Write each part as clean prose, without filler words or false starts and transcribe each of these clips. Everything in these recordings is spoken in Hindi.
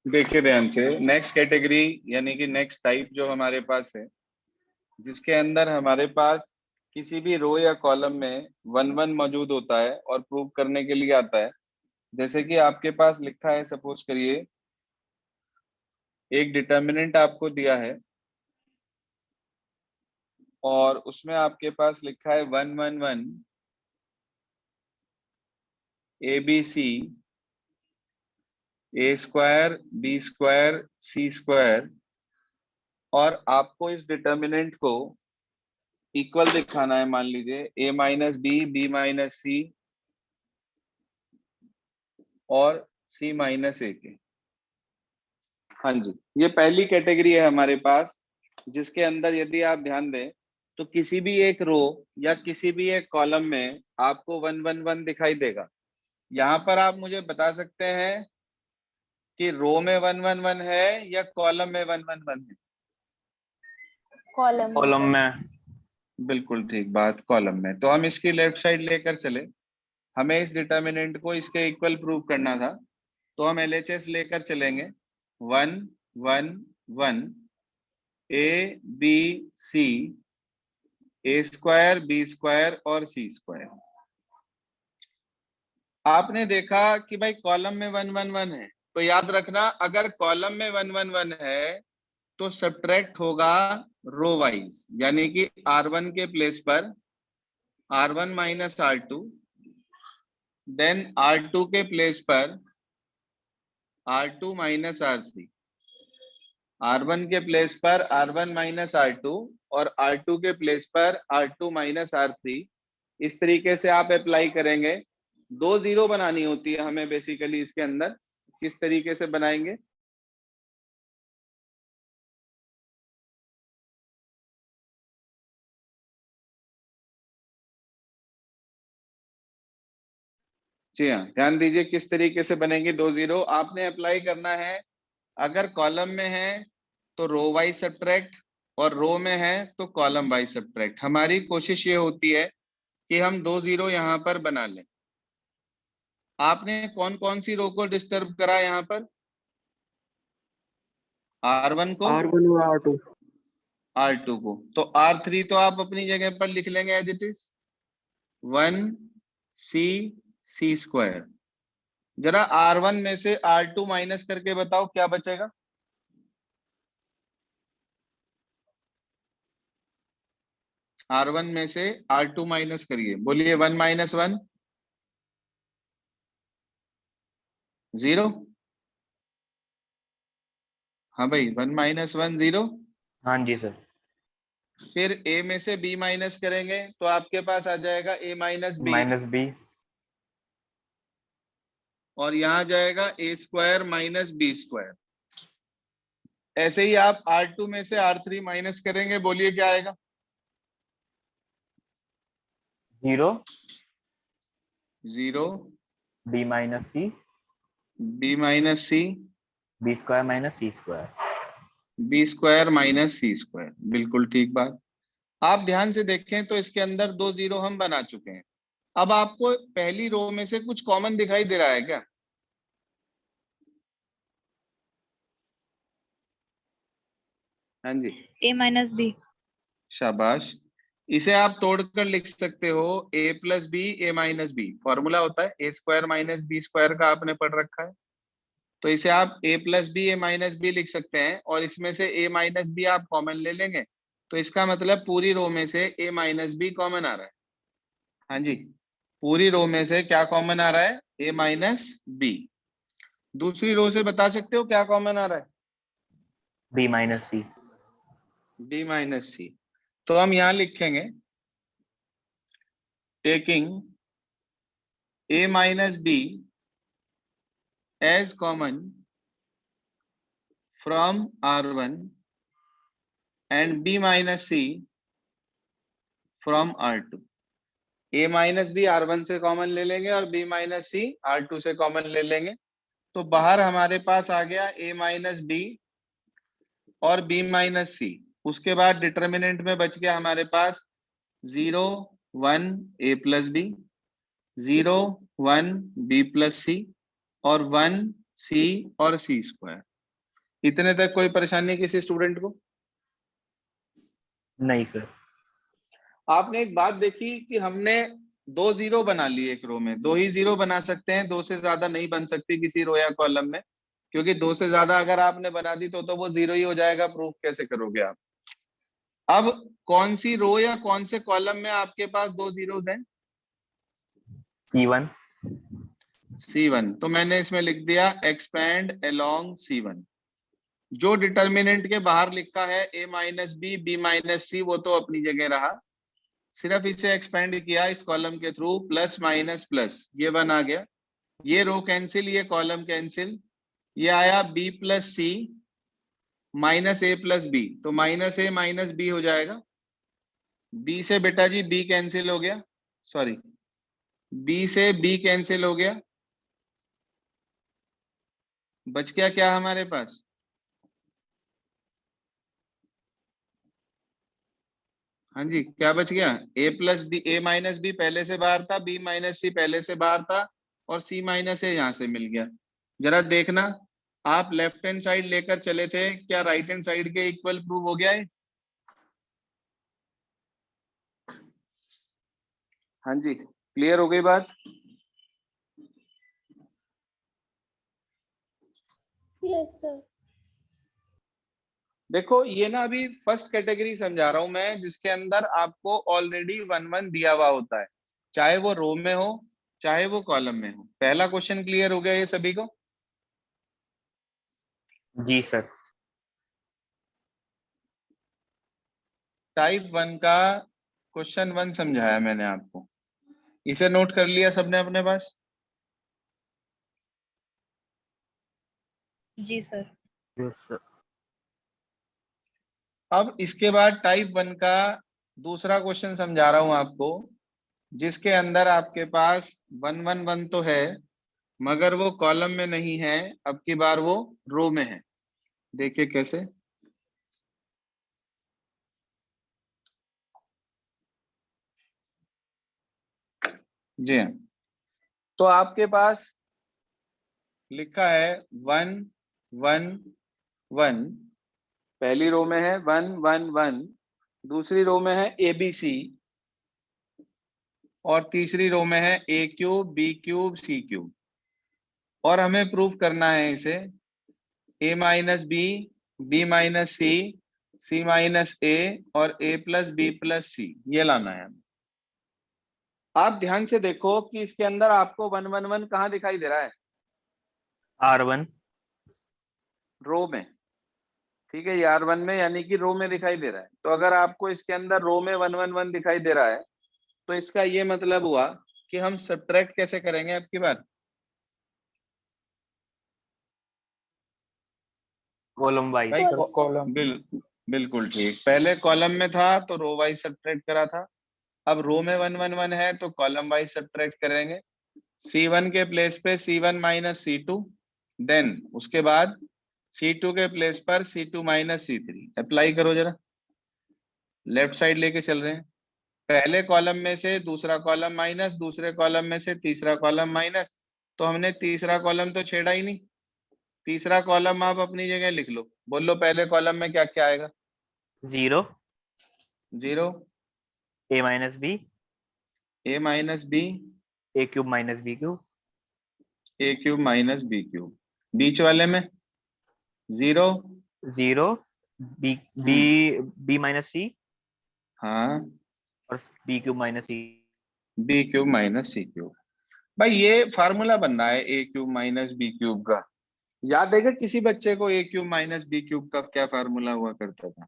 देखिए ध्यान से, नेक्स्ट कैटेगरी यानी कि नेक्स्ट टाइप जो हमारे पास है, जिसके अंदर हमारे पास किसी भी रो या कॉलम में वन वन मौजूद होता है और प्रूव करने के लिए आता है। जैसे कि आपके पास लिखा है, सपोज करिए एक डिटर्मिनेंट आपको दिया है और उसमें आपके पास लिखा है 1 1 1 ABC A² B² C², और आपको इस डिटर्मिनेंट को इक्वल दिखाना है। मान लीजिए A-B B-C और C-A के। हाँ जी, ये पहली कैटेगरी है हमारे पास, जिसके अंदर यदि आप ध्यान दें तो किसी भी एक रो या किसी भी एक कॉलम में आपको 1 1 1 दिखाई देगा। यहाँ पर आप मुझे बता सकते हैं कि रो में 1 1 1 है या कॉलम में 1 1 1 है? कॉलम में। बिल्कुल ठीक बात, कॉलम में। तो हम इसकी लेफ्ट साइड लेकर चले, हमें इस डिटर्मिनेंट को इसके इक्वल प्रूव करना था, तो हम LHS लेकर चलेंगे 1 1 1 ABC A² B² और C²। आपने देखा कि भाई कॉलम में 1 1 1 है, तो याद रखना अगर कॉलम में 1 1 1 है तो सब्ट्रैक्ट होगा रो वाइज, यानी कि R1 के प्लेस पर R1 minus R2, then R2 के प्लेस पर R2 माइनस R3, R1 के प्लेस पर R1 माइनस R2 और R2 के प्लेस पर R2 माइनस R3। इस तरीके से आप अप्लाई करेंगे। 2 0 बनानी होती है हमें बेसिकली इसके अंदर। किस तरीके से बनाएंगे? जी हाँ, ध्यान दीजिए किस तरीके से बनेंगे 2 0। आपने अप्लाई करना है, अगर कॉलम में है तो रो वाइज सब्ट्रैक्ट और रो में है तो कॉलम वाइज सब्ट्रैक्ट। हमारी कोशिश ये होती है कि हम 2 0 यहाँ पर बना लें। आपने कौन कौन सी रो को डिस्टर्ब करा यहाँ पर? R1 को, R1 और R2। R2 को। तो R3 तो आप अपनी जगह पर लिख लेंगे एज इट इज 1 C² जरा R1 में से R2 माइनस करके बताओ क्या बचेगा? R1 में से R2 माइनस करिए, बोलिए 1 माइनस 1 0। हाँ भाई, 1 माइनस 1 0। हाँ जी सर। फिर A में से B माइनस करेंगे तो आपके पास आ जाएगा A माइनस B, -B और यहाँ जाएगा A² माइनस B²। ऐसे ही आप R2 में से R3 माइनस करेंगे, बोलिए क्या आएगा? 0 0 B minus C B minus C B² minus C²। B² minus C²। बिल्कुल ठीक बात। आप ध्यान से देखें तो इसके अंदर 2 0 हम बना चुके हैं। अब आपको पहली रो में से कुछ कॉमन दिखाई दे रहा है क्या? हाँ जी, A माइनस B। शाबाश। इसे आप तोड़कर लिख सकते हो A plus B A minus B। Formula होता है A² माइनस B² का, आपने पढ़ रखा है। तो इसे आप A plus B A minus B लिख सकते हैं, और इसमें से A माइनस B आप कॉमन ले लेंगे, तो इसका मतलब पूरी रो में से A माइनस B कॉमन आ रहा है। हाँ जी, पूरी रो में से क्या कॉमन आ रहा है? A minus B। दूसरी रो से बता सकते हो क्या कॉमन आ रहा है? B minus C। B minus C। तो हम यहां लिखेंगे taking A minus B as common from R1 and B minus C from R2। A minus B R1 से कॉमन ले लेंगे और B माइनस C R2 से कॉमन ले लेंगे, तो बाहर हमारे पास आ गया A माइनस B और B माइनस C। उसके बाद डिटर्मिनेंट में बच गया हमारे पास 0 1 A plus B, 0 1 B plus C और 1 C और C²। इतने तक कोई परेशानी किसी स्टूडेंट को? नहीं सर। आपने एक बात देखी कि हमने 2 जीरो बना लिए एक रो में, 2 ही जीरो बना सकते हैं, 2 से ज्यादा नहीं बन सकती किसी रो या कॉलम में, क्योंकि 2 से ज्यादा अगर आपने बना दी तो वो जीरो ही हो जाएगा। प्रूफ कैसे करोगे आप? अब कौन सी रो या कौन से कॉलम में आपके पास 2 जीरोस हैं? C1। C1, तो मैंने इसमें लिख दिया एक्सपैंड अलोंग C1। जो डिटर्मिनेंट के बाहर लिखा है a माइनस बी माइनस सी, वो तो अपनी जगह रहा, सिर्फ इसे एक्सपेंड किया इस कॉलम के थ्रू, प्लस माइनस प्लस, ये 1 आ गया। ये रो कैंसिल, ये कॉलम कैंसिल, ये आया b प्लस सी माइनस ए प्लस बी, तो माइनस ए माइनस बी हो जाएगा। b से बेटा जी b कैंसिल हो गया, सॉरी b से b कैंसिल हो गया, बच गया क्या हमारे पास? हाँ जी, क्या बच गया? a plus B, A minus B पहले से बाहर था, b माइनस सी पहले से बाहर था, और c माइनस ए यहाँ से मिल गया। जरा देखना, आप लेफ्ट हैंड साइड लेकर चले थे, क्या राइट हैंड साइड के इक्वल प्रूव हो गया है? हाँ जी, क्लियर हो गई बात? Yes sir. देखो ये ना अभी फर्स्ट कैटेगरी समझा रहा हूं मैं, जिसके अंदर आपको ऑलरेडी 1 1 दिया हुआ होता है, चाहे वो रो में हो चाहे वो कॉलम में हो। पहला क्वेश्चन क्लियर हो गया ये सभी को? जी सर। टाइप 1 का क्वेश्चन 1 समझाया मैंने आपको, इसे नोट कर लिया सबने अपने पास? जी सर। Yes sir. अब इसके बाद टाइप 1 का दूसरा क्वेश्चन समझा रहा हूं आपको, जिसके अंदर आपके पास 1 1 1 तो है, मगर वो कॉलम में नहीं है, अब की बार वो रो में है। देखिए कैसे। जी हाँ, तो आपके पास लिखा है 1 1 1, पहली रो में है 1 1 1, दूसरी रो में है ABC, और तीसरी रो में है a cube b cube c cube. और हमें प्रूफ करना है इसे a minus B minus C minus A और a plus B plus C, ये लाना है। आप ध्यान से देखो कि इसके अंदर आपको 1 1 1 कहाँ दिखाई दे रहा है? R1। रो में, ठीक है, ये R1 में, यानी कि रो में दिखाई दे रहा है। तो अगर आपको इसके अंदर रो में 1 1 1 दिखाई दे रहा है, तो इसका ये मतलब हुआ कि हम सब्ट्रैक्ट कैसे करेंगे अब की बार? Column wise. भाई कॉलम। बिल्कुल ठीक, पहले कॉलम में था तो रो वाइज सब्ट्रैक्ट करा था, अब रो में 1 1 1 है तो कॉलम वाइज सब्ट्रैक्ट करेंगे। C1 के प्लेस पे C1 माइनस C2, देन उसके बाद C2 के प्लेस पर C2 माइनस C3। अप्लाई करो जरा, लेफ्ट साइड लेके चल रहे हैं, पहले कॉलम में से दूसरा कॉलम माइनस, दूसरे कॉलम में से तीसरा कॉलम माइनस, तो हमने तीसरा कॉलम तो छेड़ा ही नहीं। तीसरा कॉलम आप अपनी जगह लिख लो, बोलो पहले कॉलम में क्या क्या आएगा? 0 0, a minus B a minus B, a cube minus b cube. a cube minus b cube, बीच वाले में 0, 0 b b b minus c हाँ और b cube minus c। b cube minus c cube. भाई ये फार्मूला बन रहा है a cube minus b cube का, याद है क्या किसी बच्चे को a cube minus b cube का क्या फार्मूला हुआ करता था?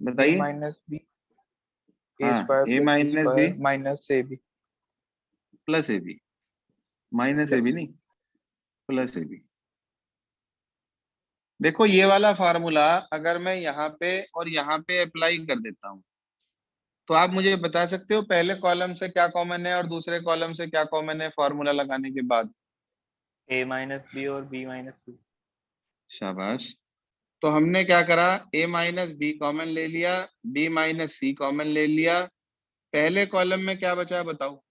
ए बताइए। माइनस बी ए हाँ, square a plus B minus B square minus A B plus A B, minus A B plus. नहीं, प्लस ए बी। देखो ये वाला फार्मूला अगर मैं यहाँ पे और यहाँ पे अप्लाई कर देता हूँ, तो आप मुझे बता सकते हो पहले कॉलम से क्या कॉमन है और दूसरे कॉलम से क्या कॉमन है फार्मूला लगाने के बाद? a माइनस b और b माइनस c। शाबाश। तो हमने क्या करा, a माइनस बी कॉमन ले लिया, b माइनस सी कॉमन ले लिया, पहले कॉलम में क्या बचा बताओ?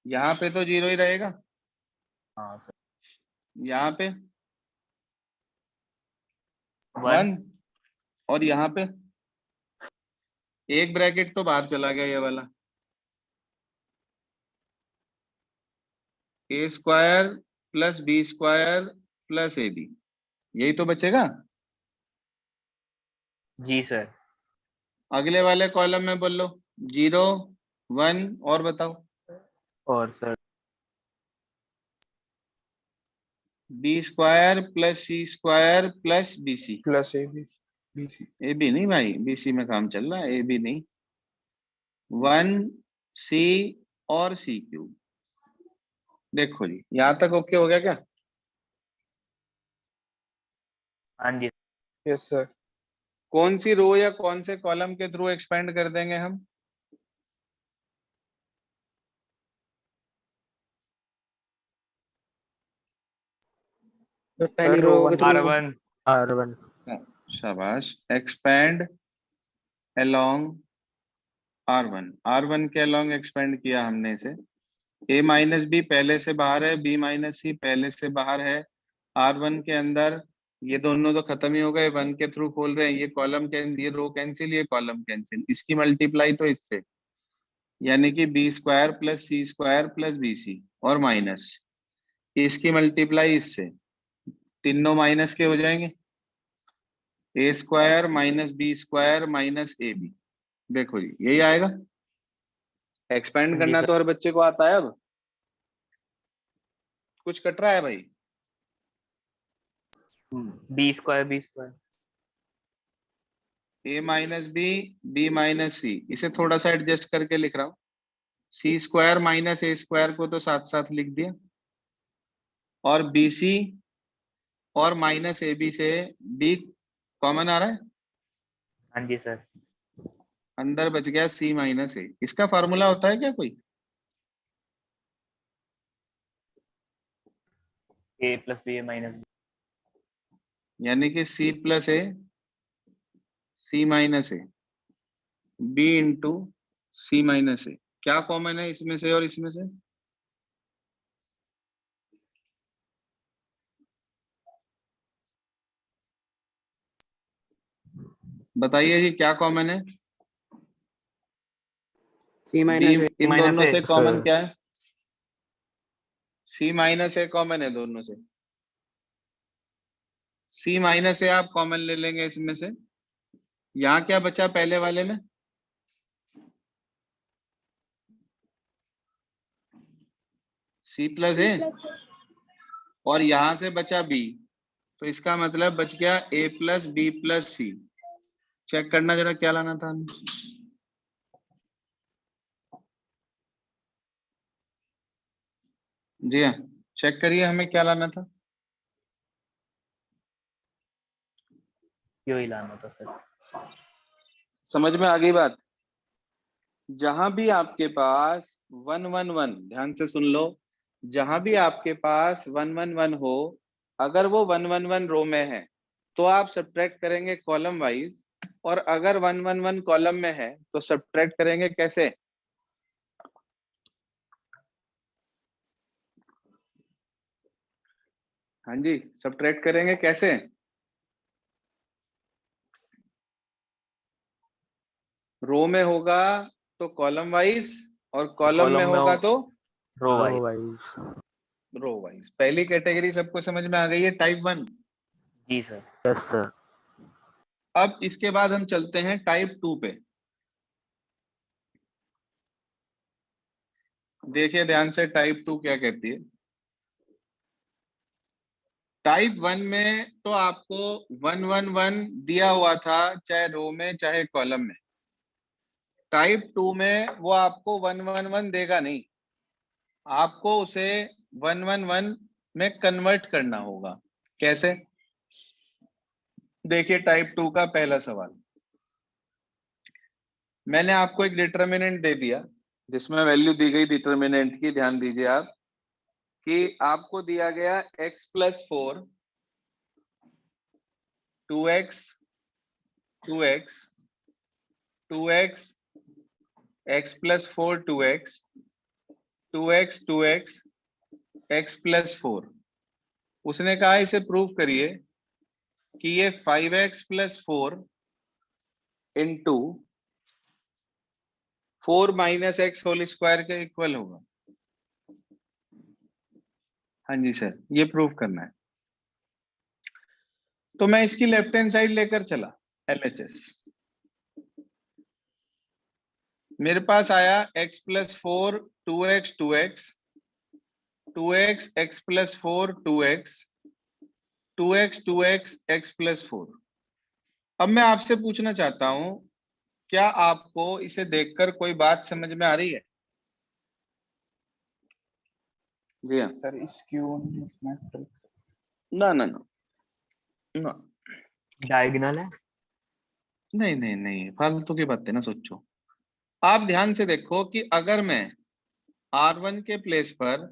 यहाँ पे तो जीरो ही रहेगा, हाँ सर। यहाँ पे 1 1, और यहाँ पे एक ब्रैकेट तो बाहर चला गया, ये वाला A square plus B square plus A B, यही तो बचेगा। जी सर। अगले वाले कॉलम में बोल लो 0 1, और बताओ और sir B square plus C square plus B C. Plus A B B C. A B नहीं भाई, बी सी में काम चल रहा है, ए बी नहीं। 1 सी और सी क्यूब। देखो जी, यहां तक ओके हो गया क्या? हाँ जी। Yes sir. कौन सी रो या कौन से कॉलम के थ्रू एक्सपेंड कर देंगे हम? तो पहली रो के थ्रू। R1। R1। शाबाश। Expand along R1। R1 के अलोंग एक्सपेंड किया हमने इसे। a माइनस बी पहले से बाहर है, b माइनस सी पहले से बाहर है। R1 के अंदर ये दोनों तो खत्म ही हो गए, 1 के थ्रू खोल रहे हैं। ये कॉलम ये रो कैंसिल, ये कॉलम कैंसिल, इसकी मल्टीप्लाई तो इससे, यानी कि B square plus C square plus B सी, और माइनस इसकी मल्टीप्लाई इससे, तीनों माइनस के हो जाएंगे। A square minus B square minus A B. देखो जी, यही आएगा। एक्सपेंड जी करना सर। तो हर बच्चे को आता है। अब कुछ कट रहा है भाई? B² ए माइनस बी माइनस सी, इसे थोड़ा सा एडजस्ट करके लिख रहा हूँ। सी स्क्वायर माइनस ए स्क्वायर को तो साथ साथ लिख दिया, और बी सी और माइनस ए बी से बी कॉमन आ रहा है, हाँ जी सर। अंदर बच गया सी माइनस ए। इसका फार्मूला होता है क्या कोई? A + B - यानी कि C plus A C minus A B into C minus A. क्या कॉमन है इसमें से और इसमें से? बताइए जी, क्या कॉमन है? C B, - A। इन दोनों से कॉमन सर। क्या है? सी माइनस ए कॉमन है दोनों से। सी माइनस ए आप कॉमन ले लेंगे इसमें से। यहाँ क्या बचा पहले वाले में? सी प्लस ए, और यहां से बचा बी, तो इसका मतलब बच गया ए प्लस बी प्लस सी। चेक करना जरा क्या लाना था हमें। जी हाँ, चेक करिए हमें क्या लाना था। क्यों ही लाना था सर? समझ में आ गई बात? जहां भी आपके पास 1 1 1, ध्यान से सुन लो, जहां भी आपके पास 1 1 1 हो, अगर वो 1 1 1 रो में है तो आप सब्ट्रैक्ट करेंगे कॉलम वाइज, और अगर 1 1 1 कॉलम में है तो सब्ट्रैक्ट करेंगे कैसे? हाँ जी, सब्ट्रैक्ट करेंगे कैसे? रो में होगा तो कॉलम वाइज, और कॉलम में कॉलम में होगा तो row wise. Wise. Row wise. पहली कैटेगरी सबको समझ में आ गई है, टाइप 1। जी सर। Yes sir. अब इसके बाद हम चलते हैं टाइप 2 पे। देखिए ध्यान से, टाइप 2 क्या कहती है। टाइप 1 में तो आपको 1 1 1 दिया हुआ था, चाहे रो में चाहे कॉलम में। टाइप 2 में वो आपको 1 1 1 देगा नहीं, आपको उसे 1 1 1 में कन्वर्ट करना होगा। कैसे? देखिए टाइप 2 का पहला सवाल, मैंने आपको एक डिटर्मिनेंट दे दिया जिसमें वैल्यू दी गई डिटर्मिनेंट की, ध्यान दीजिए आप, कि आपको दिया गया x+4 2x 2x 2x x+4 2x 2x 2x x plus 4। उसने कहा इसे प्रूव करिए कि ये 5x plus 4 into 4 minus x whole square के इक्वल होगा। हाँ जी सर, ये प्रूव करना है। तो मैं इसकी लेफ्ट हैंड साइड लेकर चला LHS। मेरे पास आया x plus 4 2x 2x 2x x plus 4 2x 2x 2x x plus 4। अब मैं आपसे पूछना चाहता हूं, क्या आपको इसे देखकर कोई बात समझ में आ रही है? जी हाँ। Sir skew matrix. ना ना ना ना, डायगोनल है। नहीं नहीं नहीं, फालतू की बातें ना सोचो। आप ध्यान से देखो कि अगर मैं R1 के प्लेस पर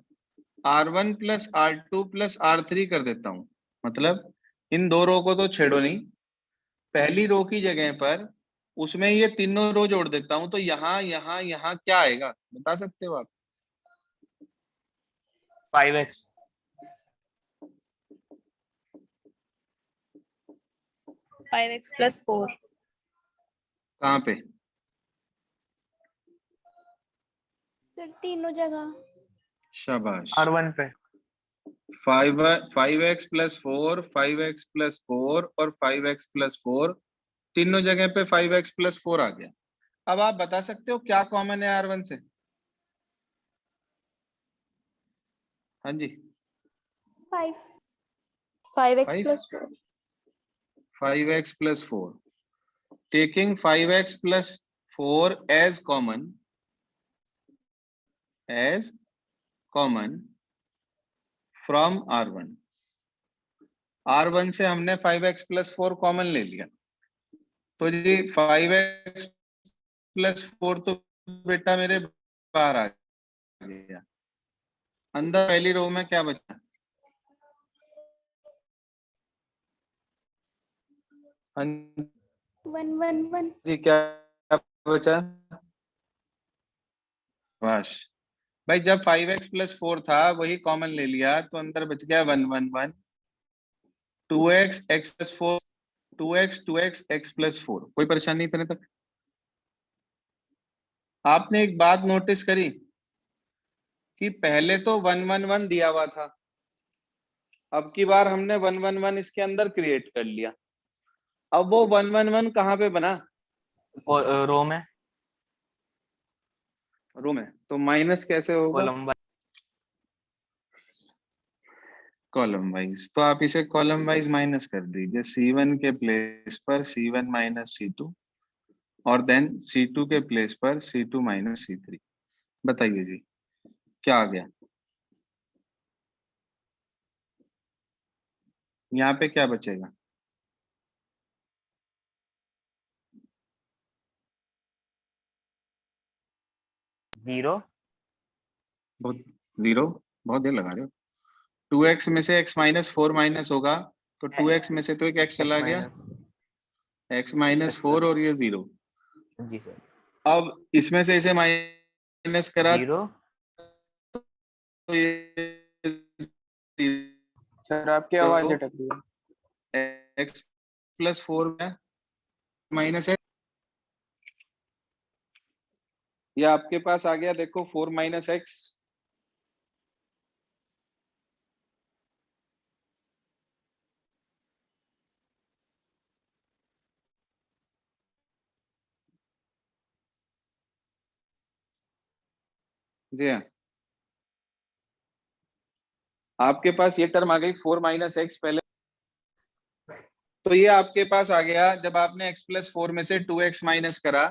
R1 plus R2 plus R3 कर देता हूं, मतलब इन दो रो को तो छेड़ो नहीं, पहली रो की जगह पर उसमें ये तीनों रो जोड़ देता हूं, तो यहाँ यहाँ यहाँ क्या आएगा बता सकते हो आप? 5x 5x plus 4 कहाँ पे? सर तीनों जगह। शाबाश। R1 पे 5x प्लस 4 5x प्लस 4 और 5x प्लस 4, तीनों जगह पे 5x प्लस 4 आ गया। अब आप बता सकते हो क्या कॉमन है R1 से? हाँ जी 5x plus 4 5x plus 4, taking 5x plus 4 as common from R1। R1 से हमने 5x plus 4 कॉमन ले लिया, तो जी 5x plus 4 तो बेटा मेरे बाहर आ गया। अंदर पहली रो में क्या बचा? हाँ 1 1 1 जी, क्या बचा? वाश भाई, जब 5x प्लस 4 था वही कॉमन ले लिया, तो अंदर बच गया 1 1 1 2x x plus 4 2x x plus 4। कोई परेशानी इतने तक? आपने एक बात नोटिस करी कि पहले तो 1 1 1 दिया हुआ था, अब की बार हमने 1 1 1 इसके अंदर क्रिएट कर लिया। अब वो 1 1 1 कहाँ पे बना? रो में रो में, तो माइनस कैसे होगा? Column column wise. तो आप इसे कॉलम वाइज माइनस कर दीजिए, C1 के प्लेस पर C1 माइनस C2 और देन C2 के प्लेस पर C2 माइनस C3। बताइए जी क्या आ गया? यहाँ पे क्या बचेगा? जीरो बहुत देर लगा रहे हो। 2x में से x माइनस 4 माइनस होगा, तो 2x में से तो एक x चला गया, x माइनस 4 और ये 0। जी सर। अब इसमें से इसे माइनस करा जीरो तो ये सर आपकी आवाज अटक रही है। x प्लस 4 में माइनस है, ये आपके पास आ गया, देखो 4 माइनस एक्स। जी हाँ, आपके पास ये टर्म आ गई 4 माइनस एक्स पहले, तो ये आपके पास आ गया। जब आपने x प्लस 4 में से 2x माइनस करा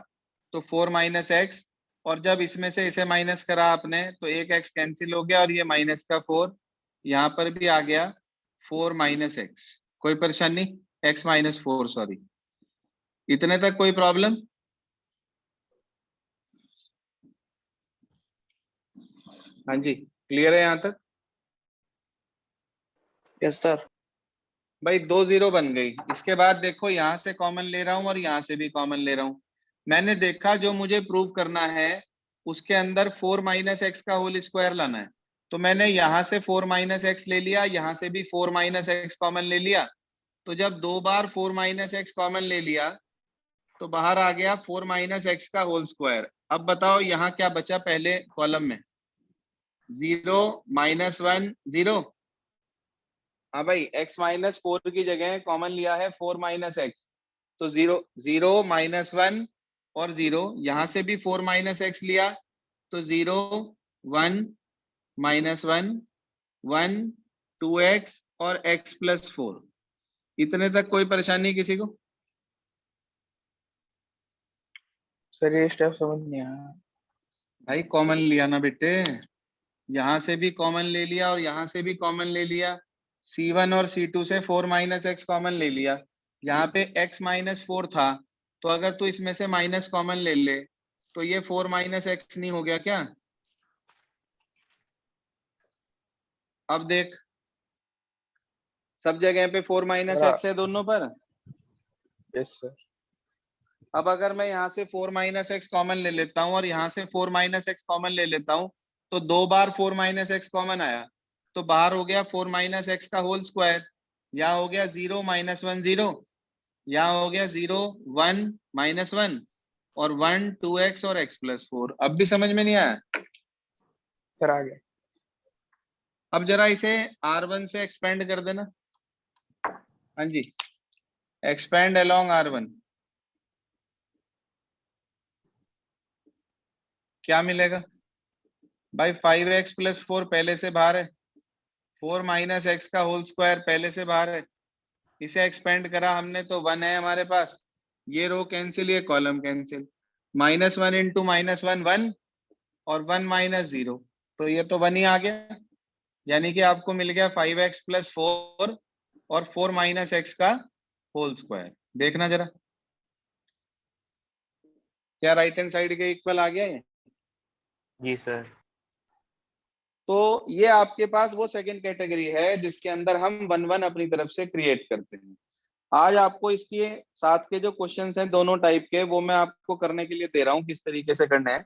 तो 4 माइनस एक्स, और जब इसमें से इसे माइनस करा आपने तो एक x कैंसिल हो गया और ये माइनस का 4 यहाँ पर भी आ गया 4 माइनस एक्स। कोई परेशानी? x माइनस 4 सॉरी, इतने तक कोई प्रॉब्लम? हाँ जी क्लियर है यहाँ तक? Yes sir. भाई 2 0 बन गई। इसके बाद देखो यहाँ से कॉमन ले रहा हूं और यहाँ से भी कॉमन ले रहा हूं। मैंने देखा जो मुझे प्रूव करना है उसके अंदर 4 माइनस एक्स का होल स्क्वायर लाना है, तो मैंने यहां से 4 माइनस एक्स ले लिया, यहां से भी 4 माइनस एक्स कॉमन ले लिया। तो जब 2 बार 4 माइनस एक्स कॉमन ले लिया तो बाहर आ गया 4 माइनस एक्स का होल स्क्वायर। अब बताओ यहाँ क्या बचा पहले कॉलम में? 0 -1 0। हाँ भाई, x माइनस 4 की जगह कॉमन लिया है 4 माइनस एक्स, तो 0 0 -1 और 0। यहां से भी 4 माइनस एक्स लिया तो 0 1 -1 1 2x और x + 4। इतने तक कोई परेशानी किसी को? सर ये स्टेप समझ नहीं आया। भाई कॉमन लिया ना बेटे, यहां से भी कॉमन ले लिया और यहां से भी कॉमन ले लिया। C1 और C2 से 4 माइनस एक्स कॉमन ले लिया। यहाँ पे x -4 था, तो अगर तू इसमें से माइनस कॉमन ले ले तो ये 4 माइनस एक्स नहीं हो गया क्या? अब देख, सब जगह पे 4 माइनस एक्स है दोनों पर। Yes sir. अब अगर मैं यहाँ से 4 माइनस एक्स कॉमन ले लेता हूँ और यहाँ से 4 माइनस एक्स कॉमन ले लेता हूँ, तो 2 बार 4 माइनस एक्स कॉमन आया, तो बाहर हो गया 4 माइनस एक्स का होल स्क्वायर। यहाँ हो गया 0 -1 0, यहाँ हो गया 0 1 -1 और 1 2x और x + 4। अब भी समझ में नहीं आया? सर आ गया। अब जरा इसे R1 से एक्सपेंड कर देना। हाँ जी, एक्सपेंड अलोंग R1। क्या मिलेगा भाई? 5x + 4 पहले से बाहर है, 4 माइनस एक्स का होल स्क्वायर पहले से बाहर है। इसे एक्सपेंड करा हमने तो 1 है हमारे पास। ये रो कैंसिल, ये कॉलम कैंसिल। -1 × -1 1 और 1 - 0, तो ये तो 1 ही आ गया। यानी कि आपको मिल गया 5x + 4 और 4 माइनस एक्स का होल स्क्वायर। देखना जरा, क्या राइट हैंड साइड के इक्वल आ गया ये? जी सर। तो ये आपके पास वो सेकंड कैटेगरी है जिसके अंदर हम 1 1 अपनी तरफ से क्रिएट करते हैं। आज आपको इसके साथ के जो क्वेश्चंस हैं दोनों टाइप के, वो मैं आपको करने के लिए दे रहा हूँ किस तरीके से करना है।